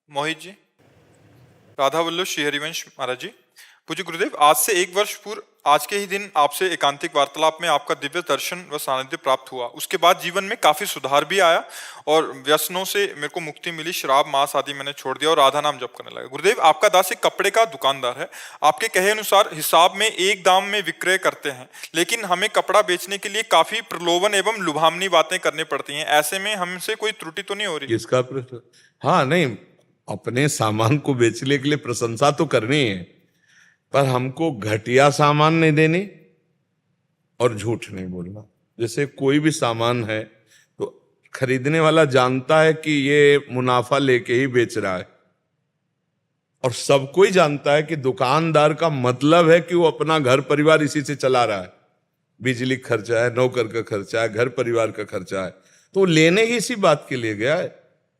मोहित जी, राधा वल्लभ श्री हरिवंश महाराज जी, पूज्य गुरुदेव, आज से एक वर्ष पूर्व आज के ही दिन आपसे एकांतिक वार्तालाप में आपका दिव्य दर्शन व सानिध्य प्राप्त हुआ। उसके बाद जीवन में काफी सुधार भी आया और व्यसनों से मेरे को मुक्ति मिली। शराब मांस आदि मैंने छोड़ दिया और राधा नाम जप करने लगा। गुरुदेव, आपका दास एक कपड़े का दुकानदार है। आपके कहे अनुसार हिसाब में एक दाम में विक्रय करते हैं, लेकिन हमें कपड़ा बेचने के लिए काफी प्रलोभन एवं लुभावनी बातें करनी पड़ती हैं। ऐसे में हमसे कोई त्रुटि तो नहीं हो रही? किसका प्रश्न? हाँ, नहीं, अपने सामान को बेचने के लिए प्रशंसा तो करनी है, पर हमको घटिया सामान नहीं देनी और झूठ नहीं बोलना। जैसे कोई भी सामान है तो खरीदने वाला जानता है कि ये मुनाफा लेके ही बेच रहा है, और सबको ही जानता है कि दुकानदार का मतलब है कि वो अपना घर परिवार इसी से चला रहा है। बिजली खर्चा है, नौकर का खर्चा है, घर परिवार का खर्चा है, तो लेने ही इसी बात के लिए गया है।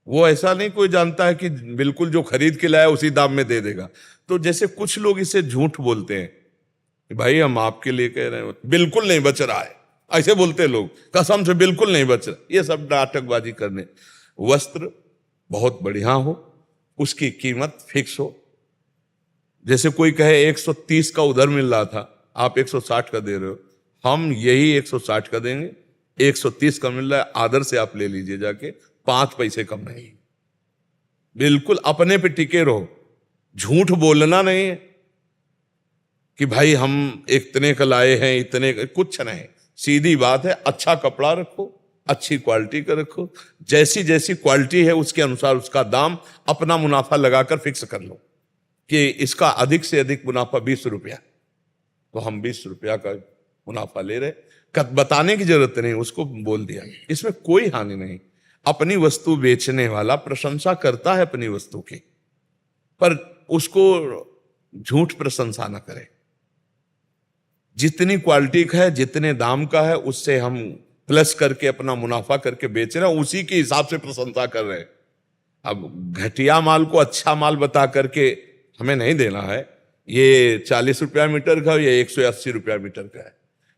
वो ऐसा नहीं कोई जानता है कि बिल्कुल जो खरीद के लाया उसी दाम में दे देगा। तो जैसे कुछ लोग इसे झूठ बोलते हैं कि भाई हम आपके लिए कह रहे हैं, बिल्कुल नहीं बच रहा है, ऐसे बोलते लोग, कसम से बिल्कुल नहीं बच रहा। ये सब नाटकबाजी करने। वस्त्र बहुत बढ़िया हो, उसकी कीमत फिक्स हो। जैसे कोई कहे 130 का उधर मिल रहा था, आप 160 का दे रहे हो, हम यही 160 का देंगे। 130 का मिल रहा है, आदर से आप ले लीजिए जाके, 5 पैसे कम नहीं। बिल्कुल अपने पे टिके रहो, झूठ बोलना नहीं है कि भाई हम इतने का लाए हैं, इतने का, कुछ नहीं। सीधी बात है, अच्छा कपड़ा रखो, अच्छी क्वालिटी का रखो, जैसी जैसी क्वालिटी है उसके अनुसार उसका दाम अपना मुनाफा लगाकर फिक्स कर लो कि इसका अधिक से अधिक मुनाफा 20 रुपया, तो हम 20 रुपया का मुनाफा ले रहे। बताने की जरूरत नहीं, उसको बोल दिया। इसमें कोई हानि नहीं। अपनी वस्तु बेचने वाला प्रशंसा करता है अपनी वस्तु की, पर उसको झूठ प्रशंसा ना करे। जितनी क्वालिटी का है, जितने दाम का है, उससे हम प्लस करके अपना मुनाफा करके बेच रहे हैं, उसी के हिसाब से प्रशंसा कर रहे हैं। अब घटिया माल को अच्छा माल बता करके हमें नहीं देना है। ये 40 रुपया मीटर का, ये 180 रुपया मीटर का है,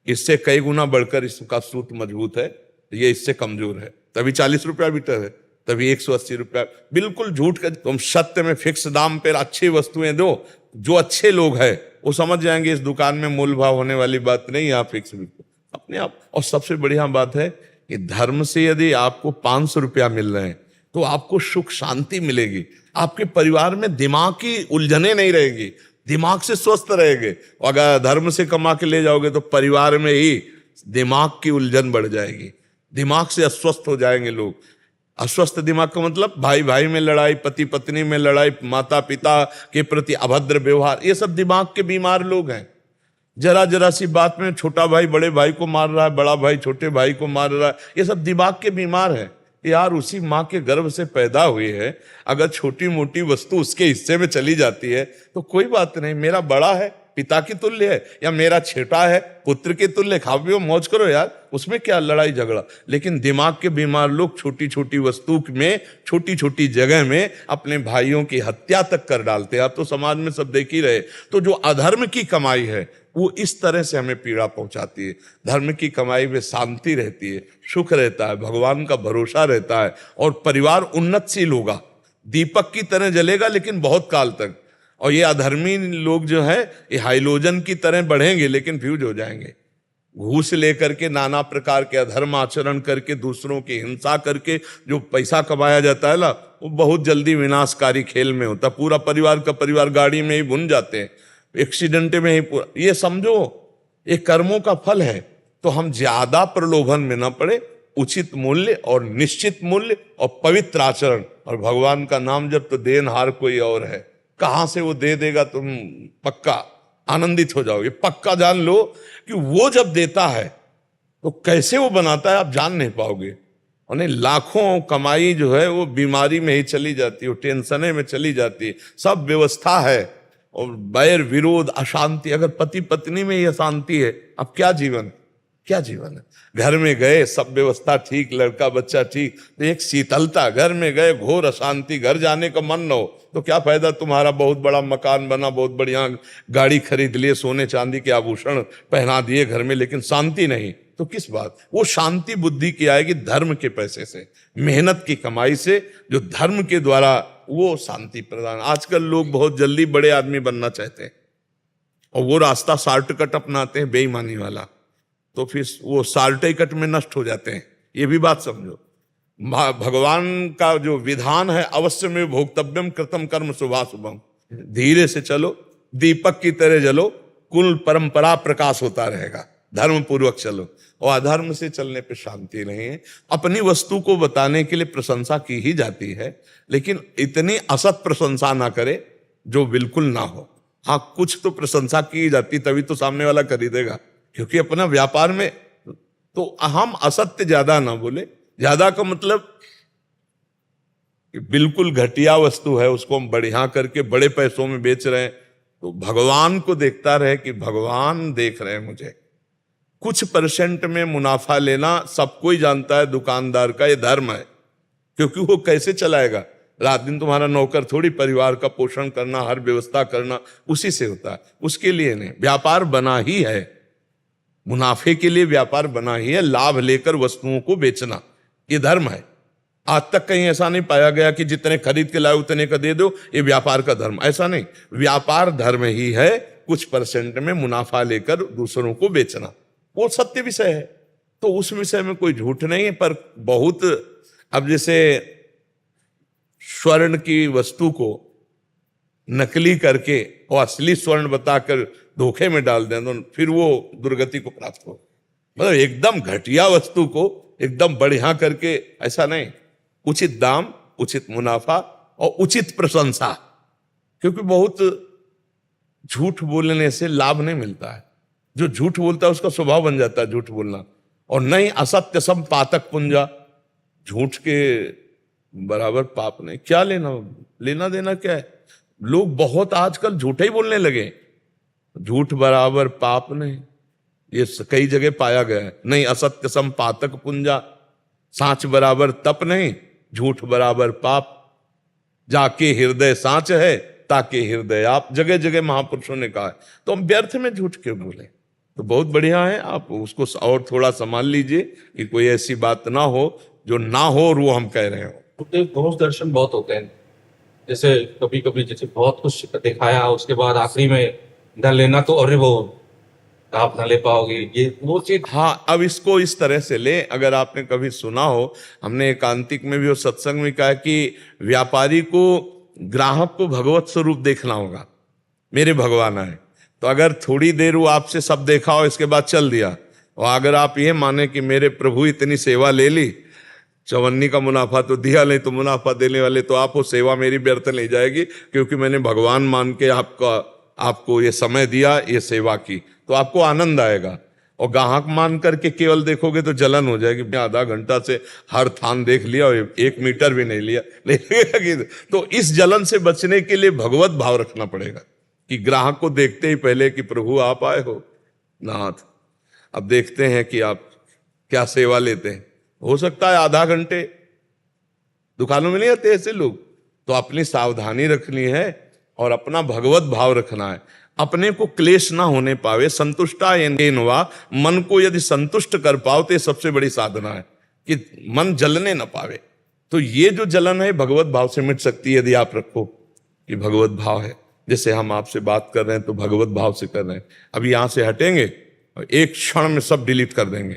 इससे कई गुना बढ़कर इसका सूत मजबूत है, ये इससे कमजोर है, तभी 40 रुपया मीटर है, तभी 180 रुपया। बिल्कुल झूठ का। तुम सत्य में फिक्स दाम पर अच्छी वस्तुएं दो, जो अच्छे लोग हैं वो समझ जाएंगे इस दुकान में मोल भाव होने वाली बात नहीं, यहाँ फिक्स बिल्कुल अपने आप। और सबसे बढ़िया बात है कि धर्म से यदि आपको 500 रुपया मिल रहे हैं तो आपको सुख शांति मिलेगी, आपके परिवार में दिमाग की उलझने नहीं रहेगी, दिमाग से स्वस्थ रहेंगे। अगर धर्म से कमा के ले जाओगे तो परिवार में ही दिमाग की उलझन बढ़ जाएगी, दिमाग से अस्वस्थ हो जाएंगे लोग। अस्वस्थ दिमाग का मतलब भाई भाई में लड़ाई, पति पत्नी में लड़ाई, माता पिता के प्रति अभद्र व्यवहार, ये सब दिमाग के बीमार लोग हैं। जरा जरा सी बात में छोटा भाई बड़े भाई को मार रहा है, बड़ा भाई छोटे भाई को मार रहा है, ये सब दिमाग के बीमार हैं। यार उसी माँ के गर्भ से पैदा हुई है, अगर छोटी मोटी वस्तु उसके हिस्से में चली जाती है तो कोई बात नहीं, मेरा बड़ा है पिता की तुल्य है, या मेरा छोटा है पुत्र के तुल्य, खाओ पियो मौज करो यार, उसमें क्या लड़ाई झगड़ा। लेकिन दिमाग के बीमार लोग छोटी छोटी वस्तु में, छोटी छोटी जगह में अपने भाइयों की हत्या तक कर डालते हैं। आप तो समाज में सब देख ही रहे। तो जो अधर्म की कमाई है वो इस तरह से हमें पीड़ा पहुंचाती है। धर्म की कमाई में शांति रहती है, सुख रहता है, भगवान का भरोसा रहता है, और परिवार उन्नतशील होगा, दीपक की तरह जलेगा लेकिन बहुत काल तक। और ये अधर्मी लोग जो है ये हाइलोजन की तरह बढ़ेंगे लेकिन फ्यूज हो जाएंगे। घूस लेकर के, नाना प्रकार के अधर्म आचरण करके, दूसरों की हिंसा करके जो पैसा कमाया जाता है ना, वो बहुत जल्दी विनाशकारी खेल में होता। पूरा परिवार का परिवार गाड़ी में ही भुन जाते हैं, एक्सीडेंट में ही पूरा। ये समझो ये कर्मों का फल है। तो हम ज्यादा प्रलोभन में न पड़े, उचित मूल्य और निश्चित मूल्य और पवित्र आचरण, और भगवान का नाम जब तो देनहार कोई और है, कहां से वो दे देगा तुम पक्का आनंदित हो जाओगे। पक्का जान लो कि वो जब देता है तो कैसे वो बनाता है आप जान नहीं पाओगे। और नहीं, लाखों कमाई जो है वो बीमारी में ही चली जाती है, वो टेंशने में चली जाती है। सब व्यवस्था है और बैर विरोध अशांति, अगर पति पत्नी में ही अशांति है, अब क्या जीवन, क्या जीवन है। घर में गए सब व्यवस्था ठीक, लड़का बच्चा ठीक, तो एक शीतलता, घर में गए घोर अशांति, घर जाने का मन न हो तो क्या फायदा। तुम्हारा बहुत बड़ा मकान बना, बहुत बढ़िया गाड़ी खरीद लिए, सोने चांदी के आभूषण पहना दिए घर में, लेकिन शांति नहीं, तो किस बात। वो शांति बुद्धि की आएगी धर्म के पैसे से, मेहनत की कमाई से, जो धर्म के द्वारा वो शांति प्रदान। आजकल लोग बहुत जल्दी बड़े आदमी बनना चाहते हैं और वो रास्ता शॉर्टकट अपनाते हैं बेईमानी वाला, तो फिर वो शॉर्टकट में नष्ट हो जाते हैं। ये भी बात समझो, भगवान का जो विधान है, अवश्य में भोक्तव्यम कृतम कर्म शुभाशुभम, धीरे से चलो, दीपक की तरह जलो, कुल परंपरा प्रकाश होता रहेगा, धर्म पूर्वक चलो। और अधर्म से चलने पे शांति नहीं है। अपनी वस्तु को बताने के लिए प्रशंसा की ही जाती है, लेकिन इतनी असत प्रशंसा ना करे जो बिल्कुल ना हो। हाँ, कुछ तो प्रशंसा की जाती, तभी तो सामने वाला खरीदेगा, क्योंकि अपना व्यापार में तो हम असत्य ज्यादा ना बोले। ज्यादा का मतलब बिल्कुल घटिया वस्तु है, उसको हम बढ़िया करके बड़े पैसों में बेच रहे हैं, तो भगवान को देखता रहे कि भगवान देख रहे हैं मुझे। कुछ परसेंट में मुनाफा लेना सब कोई जानता है, दुकानदार का ये धर्म है, क्योंकि वो कैसे चलाएगा? रात दिन तुम्हारा नौकर थोड़ी, परिवार का पोषण करना, हर व्यवस्था करना उसी से होता है, उसके लिए नहीं। व्यापार बना ही है, मुनाफे के लिए व्यापार बना ही है, लाभ लेकर वस्तुओं को बेचना ये धर्म है। आज तक कहीं ऐसा नहीं पाया गया कि जितने खरीद के लाए उतने का दे दो, ये व्यापार का धर्म, ऐसा नहीं। व्यापार धर्म ही है कुछ परसेंट में मुनाफा लेकर दूसरों को बेचना, वो सत्य विषय है, तो उस विषय में कोई झूठ नहीं है। पर बहुत, अब जैसे स्वर्ण की वस्तु को नकली करके और असली स्वर्ण बताकर धोखे में डाल दें, तो फिर वो दुर्गति को प्राप्त हो। मतलब एकदम घटिया वस्तु को एकदम बढ़िया करके, ऐसा नहीं। उचित दाम, उचित मुनाफा और उचित प्रशंसा, क्योंकि बहुत झूठ बोलने से लाभ नहीं मिलता है। जो झूठ बोलता है उसका स्वभाव बन जाता है झूठ बोलना। और नहीं, असत्य सम पातक पुंजा, झूठ के बराबर पाप नहीं। क्या लेना देना क्या है? लोग बहुत आजकल झूठे ही बोलने लगे। झूठ बराबर पाप नहीं, ये कई जगह पाया गया है। नहीं, असत्य सम पातक पुंजा, सांच बराबर तप नहीं, झूठ बराबर पाप। जाके हृदय सांच है, ताके हृदय आप, जगह जगह महापुरुषों ने कहा है। तो हम व्यर्थ में झूठ क्यों बोले? तो बहुत बढ़िया है, आप उसको और थोड़ा संभाल लीजिए कि कोई ऐसी बात ना हो जो ना हो और वो हम कह रहे हो। दोष दर्शन बहुत होते हैं, जैसे कभी कभी जैसे बहुत कुछ दिखाया, उसके बाद आखिरी में न लेना, तो अरे वो आप न ले पाओगे, ये वो चीज। हाँ, अब इसको इस तरह से ले, अगर आपने कभी सुना हो, हमने एकांतिक में भी और सत्संग में कहा कि व्यापारी को, ग्राहक को भगवत स्वरूप देखना होगा। मेरे भगवान आए, तो अगर थोड़ी देर वो आपसे सब देखा हो, इसके बाद चल दिया, और अगर आप ये माने कि मेरे प्रभु इतनी सेवा ले ली, चवन्नी का मुनाफा तो दिया, नहीं तो मुनाफा देने वाले, तो आप वो सेवा मेरी व्यर्थ नहीं जाएगी, क्योंकि मैंने भगवान मान के आपको ये समय दिया, ये सेवा की, तो आपको आनंद आएगा। और ग्राहक मान करके केवल देखोगे तो जलन हो जाएगी। आधा घंटा से हर थान देख लिया और 1 मीटर भी नहीं लिया, तो इस जलन से बचने के लिए भगवत भाव रखना पड़ेगा कि ग्राहक को देखते ही पहले कि प्रभु आप आए हो नाथ, अब देखते हैं कि आप क्या सेवा लेते हैं। हो सकता है आधा घंटे, दुकानों में नहीं आते ऐसे लोग, तो अपनी सावधानी रखनी है और अपना भगवत भाव रखना है। अपने को क्लेश ना होने पावे, संतुष्टा येनवा, मन को यदि संतुष्ट कर पाओ तो ये सबसे बड़ी साधना है कि मन जलने ना पावे। तो ये जो जलन है भगवत भाव से मिट सकती है, यदि आप रखो कि भगवत भाव है। जैसे हम आपसे बात कर रहे हैं तो भगवत भाव से कर रहे हैं, अभी यहां से हटेंगे और एक क्षण में सब डिलीट कर देंगे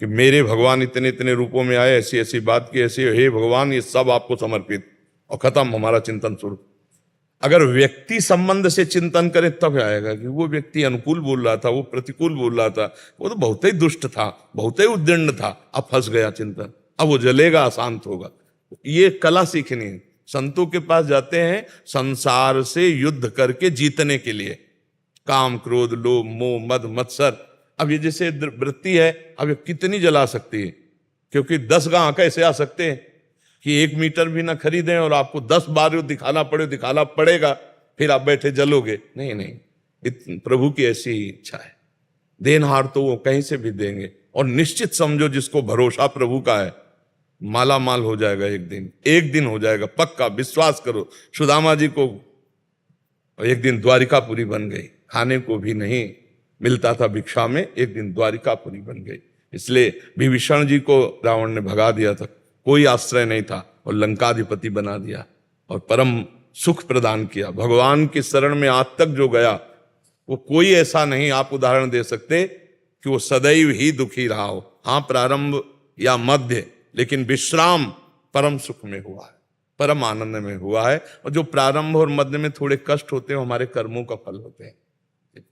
कि मेरे भगवान इतने इतने रूपों में आए, ऐसी ऐसी बात की, ऐसी, हे भगवान ये सब आपको समर्पित, और खत्म हमारा चिंतन शुरू। अगर व्यक्ति संबंध से चिंतन करे तब आएगा कि वो व्यक्ति अनुकूल बोल रहा था, वो प्रतिकूल बोल रहा था, वो तो बहुत ही दुष्ट था, बहुत ही उद्दंड था, अब फंस गया चिंतन, अब वो जलेगा, अशांत होगा। ये कला सीखनी है। संतों के पास जाते हैं संसार से युद्ध करके जीतने के लिए, काम क्रोध लोभ मोह मद मत्सर। अब ये जैसे वृत्ति है, अब ये कितनी जला सकती है, क्योंकि 10 गांव कैसे आ सकते हैं कि 1 मीटर भी ना खरीदें और आपको 10 बार दिखाना पड़ेगा, फिर आप बैठे जलोगे। नहीं, प्रभु की ऐसी ही इच्छा है। देनहार तो वो कहीं से भी देंगे, और निश्चित समझो जिसको भरोसा प्रभु का है माला माल हो जाएगा। एक दिन हो जाएगा, पक्का विश्वास करो। सुदामा जी को एक दिन द्वारिकापुरी बन गई, खाने को भी नहीं मिलता था भिक्षा में, एक दिन द्वारिकापुरी बन गई। इसलिए विभीषण जी को रावण ने भगा दिया था, कोई आश्रय नहीं था, और लंकाधिपति बना दिया। और परम सुख प्रदान किया। भगवान की शरण में आज तक जो गया वो कोई ऐसा नहीं आप उदाहरण दे सकते कि वो सदैव ही दुखी रहा हो। हाँ, प्रारंभ या मध्य, लेकिन विश्राम परम सुख में हुआ है, परम आनंद में हुआ है। और जो प्रारंभ और मध्य में थोड़े कष्ट होते हैं, हमारे कर्मों का फल होते हैं।